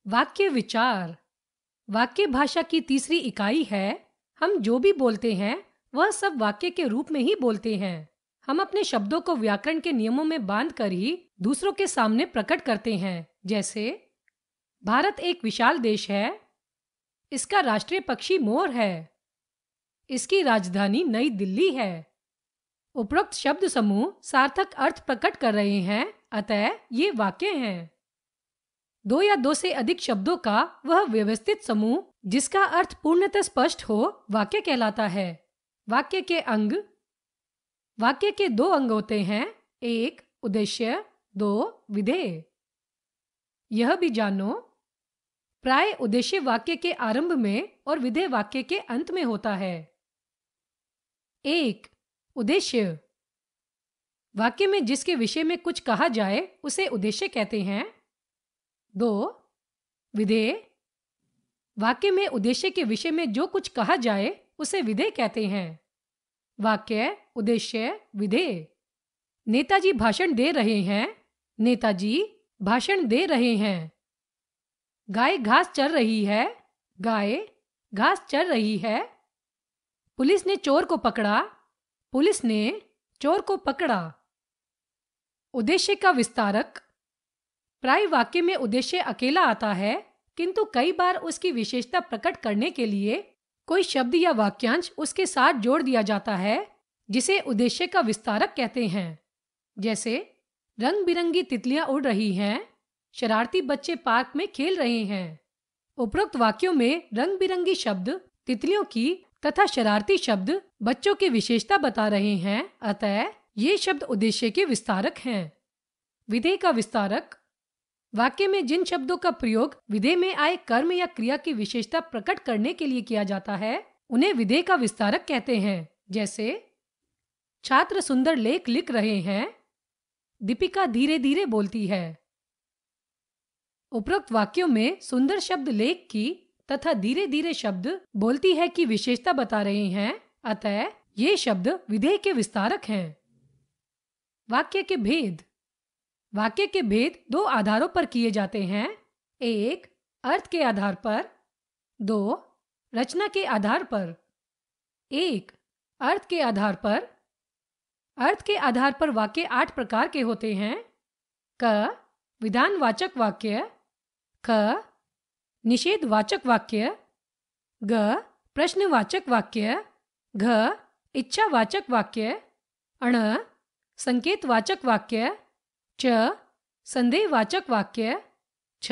वाक्य विचार। वाक्य भाषा की तीसरी इकाई है। हम जो भी बोलते हैं वह सब वाक्य के रूप में ही बोलते हैं। हम अपने शब्दों को व्याकरण के नियमों में बांध कर ही दूसरों के सामने प्रकट करते हैं। जैसे भारत एक विशाल देश है। इसका राष्ट्रीय पक्षी मोर है। इसकी राजधानी नई दिल्ली है। उपरोक्त शब्द समूह सार्थक अर्थ प्रकट कर रहे हैं, अतः ये वाक्य हैं। दो या दो से अधिक शब्दों का वह व्यवस्थित समूह जिसका अर्थ पूर्णतः स्पष्ट हो वाक्य कहलाता है। वाक्य के अंग। वाक्य के दो अंग होते हैं, एक उद्देश्य, दो विधेय। यह भी जानो, प्राय उद्देश्य वाक्य के आरंभ में और विधेय वाक्य के अंत में होता है। एक उद्देश्य। वाक्य में जिसके विषय में कुछ कहा जाए उसे उद्देश्य कहते हैं। दो विधेय। वाक्य में उद्देश्य के विषय में जो कुछ कहा जाए उसे विधेय कहते हैं। वाक्य, उद्देश्य, विधेय। नेताजी भाषण दे रहे हैं। नेताजी भाषण दे रहे हैं। गाय घास चर रही है। गाय घास चर रही है। पुलिस ने चोर को पकड़ा। पुलिस ने चोर को पकड़ा। उद्देश्य का विस्तारक। प्राय वाक्य में उद्देश्य अकेला आता है, किंतु कई बार उसकी विशेषता प्रकट करने के लिए कोई शब्द या वाक्यांश उसके साथ जोड़ दिया जाता है, जिसे उद्देश्य का विस्तारक कहते हैं। जैसे रंग बिरंगी तितलियां उड़ रही हैं। शरारती बच्चे पार्क में खेल रहे हैं। उपरोक्त वाक्यों में रंग बिरंगी शब्द तितलियों की तथा शरारती शब्द बच्चों की विशेषता बता रहे हैं, अतः ये शब्द उद्देश्य के विस्तारक हैं। विधेय का विस्तारक। वाक्य में जिन शब्दों का प्रयोग विधेय में आए कर्म या क्रिया की विशेषता प्रकट करने के लिए किया जाता है उन्हें विधेय का विस्तारक कहते हैं। जैसे छात्र सुंदर लेख लिख रहे हैं। दीपिका धीरे धीरे बोलती है। उपरोक्त वाक्यों में सुंदर शब्द लेख की तथा धीरे धीरे शब्द बोलती है की विशेषता बता रहे हैं, अतः ये शब्द विधेय के विस्तारक हैं। वाक्य के भेद। वाक्य के भेद दो आधारों पर किए जाते हैं। एक अर्थ के आधार पर, दो रचना के आधार पर। एक अर्थ के आधार पर। अर्थ के आधार पर वाक्य 8 प्रकार के होते हैं। क विधानवाचक वाक्य, ख निषेधवाचक वाक्य, ग प्रश्नवाचक वाक्य, घ इच्छावाचक वाक्य, अण संकेतवाचक वाक्य, च संदेहवाचक वाक्य, छ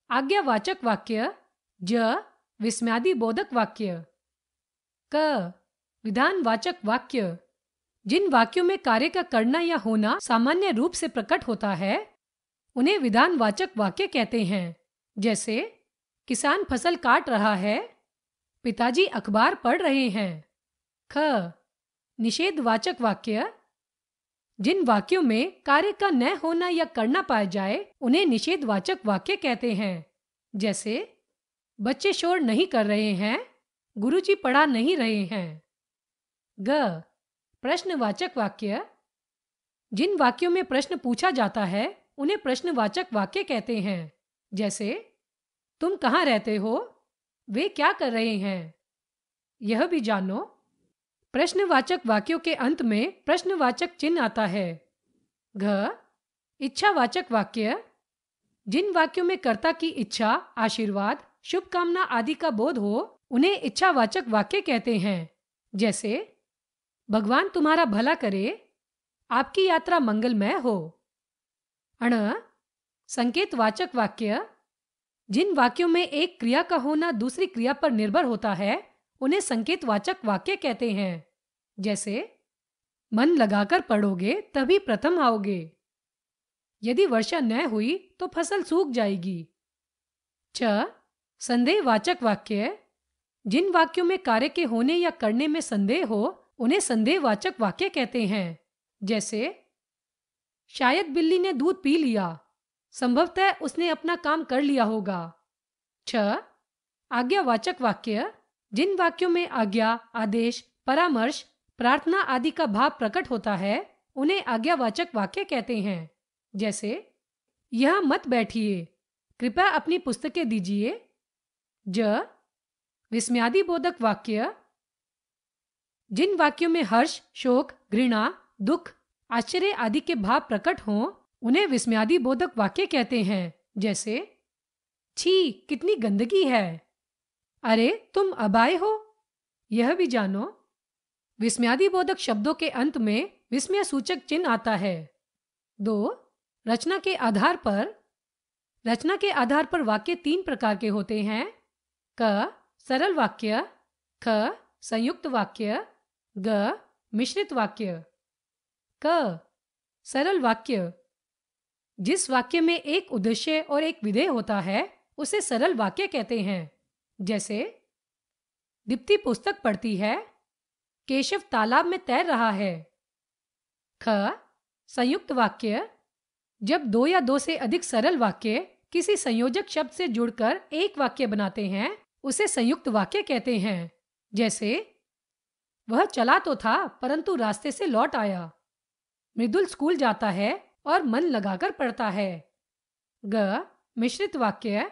आज्ञावाचक वाक्य, ज विस्मयादिबोधक वाक्य। क विधानवाचक वाक्य। जिन वाक्यों में कार्य का करना या होना सामान्य रूप से प्रकट होता है उन्हें विधानवाचक वाक्य कहते हैं। जैसे किसान फसल काट रहा है। पिताजी अखबार पढ़ रहे हैं। ख निषेधवाचक वाक्य। जिन वाक्यों में कार्य का न होना या करना पाया जाए उन्हें निषेधवाचक वाक्य कहते हैं। जैसे बच्चे शोर नहीं कर रहे हैं। गुरुजी पढ़ा नहीं रहे हैं। ग प्रश्नवाचक वाक्य। जिन वाक्यों में प्रश्न पूछा जाता है उन्हें प्रश्नवाचक वाक्य कहते हैं। जैसे तुम कहाँ रहते हो? वे क्या कर रहे हैं? यह भी जानो, प्रश्नवाचक वाक्यों के अंत में प्रश्नवाचक चिन्ह आता है। घ इच्छावाचक वाक्य। जिन वाक्यों में कर्ता की इच्छा, आशीर्वाद, शुभकामना आदि का बोध हो उन्हें इच्छावाचक वाक्य कहते हैं। जैसे भगवान तुम्हारा भला करे, आपकी यात्रा मंगलमय हो। अण संकेतवाचक वाक्य। जिन वाक्यों में एक क्रिया का होना दूसरी क्रिया पर निर्भर होता है उन्हें संकेतवाचक वाक्य कहते हैं। जैसे मन लगाकर पढ़ोगे तभी प्रथम आओगे। यदि वर्षा न हुई तो फसल सूख जाएगी। छ संदेहवाचक वाक्य। जिन वाक्यों में कार्य के होने या करने में संदेह हो उन्हें संदेहवाचक वाक्य कहते हैं। जैसे शायद बिल्ली ने दूध पी लिया, संभवतः उसने अपना काम कर लिया होगा। छ आज्ञावाचक वाक्य। जिन वाक्यों में आज्ञा, आदेश, परामर्श, प्रार्थना आदि का भाव प्रकट होता है उन्हें आज्ञावाचक वाक्य कहते हैं। जैसे यह मत बैठिए, कृपया अपनी पुस्तकें दीजिए। ज विस्मयादिबोधक वाक्य। जिन वाक्यों में हर्ष, शोक, घृणा, दुख, आश्चर्य आदि के भाव प्रकट हों, उन्हें विस्मयादिबोधक वाक्य कहते हैं। जैसे, छी कितनी गंदगी है, अरे तुम अबाय हो, यह भी जानो। विस्मयादिबोधक शब्दों के अंत में विस्मय सूचक चिन्ह आता है। 2. रचना के आधार पर वाक्य 3 प्रकार के होते हैं। क सरल वाक्य, ख संयुक्त वाक्य, ग मिश्रित वाक्य। क सरल वाक्य। जिस वाक्य में एक उद्देश्य और एक विधेय होता है उसे सरल वाक्य कहते हैं। जैसे, दीप्ति पुस्तक पढ़ती है, केशव तालाब में तैर रहा है। ख संयुक्त वाक्य। जब 2 या 2 से अधिक सरल वाक्य किसी संयोजक शब्द से जुड़कर एक वाक्य बनाते हैं उसे संयुक्त वाक्य कहते हैं। जैसे, वह चला तो था परंतु रास्ते से लौट आया। मृदुल स्कूल जाता है और मन लगाकर पढ़ता है। ग मिश्रित वाक्य।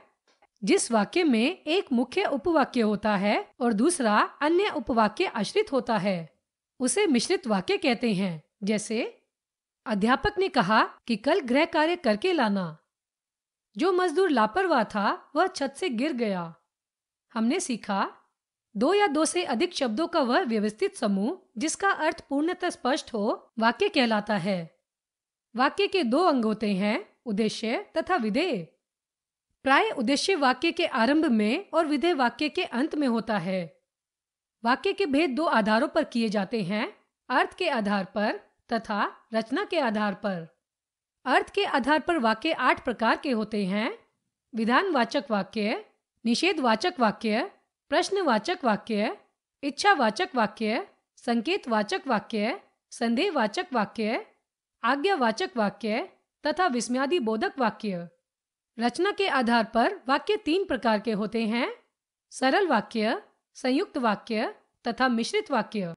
जिस वाक्य में एक मुख्य उपवाक्य होता है और दूसरा अन्य उपवाक्य आश्रित होता है उसे मिश्रित वाक्य कहते हैं। जैसे, अध्यापक ने कहा कि कल गृह कार्य करके लाना। जो मजदूर लापरवाह था वह छत से गिर गया। हमने सीखा, 2 या 2 से अधिक शब्दों का वह व्यवस्थित समूह जिसका अर्थ पूर्णतः स्पष्ट हो वाक्य कहलाता है। वाक्य के 2 अंग होते हैं, उद्देश्य तथा विधेय। प्राय उद्देश्य वाक्य के आरंभ में और विधेय वाक्य के अंत में होता है। वाक्य के भेद 2 आधारों पर किए जाते हैं, अर्थ के आधार पर तथा रचना के आधार पर। अर्थ के आधार पर वाक्य 8 प्रकार के होते हैं। विधानवाचक वाक्य, निषेधवाचक वाक्य, प्रश्नवाचक वाक्य, इच्छावाचक वाक्य, संकेतवाचक वाक्य, संदेहवाचक वाक्य, आज्ञावाचक वाक्य तथा विस्मयादिबोधक वाक्य। रचना के आधार पर वाक्य 3 प्रकार के होते हैं, सरल वाक्य, संयुक्त वाक्य तथा मिश्रित वाक्य।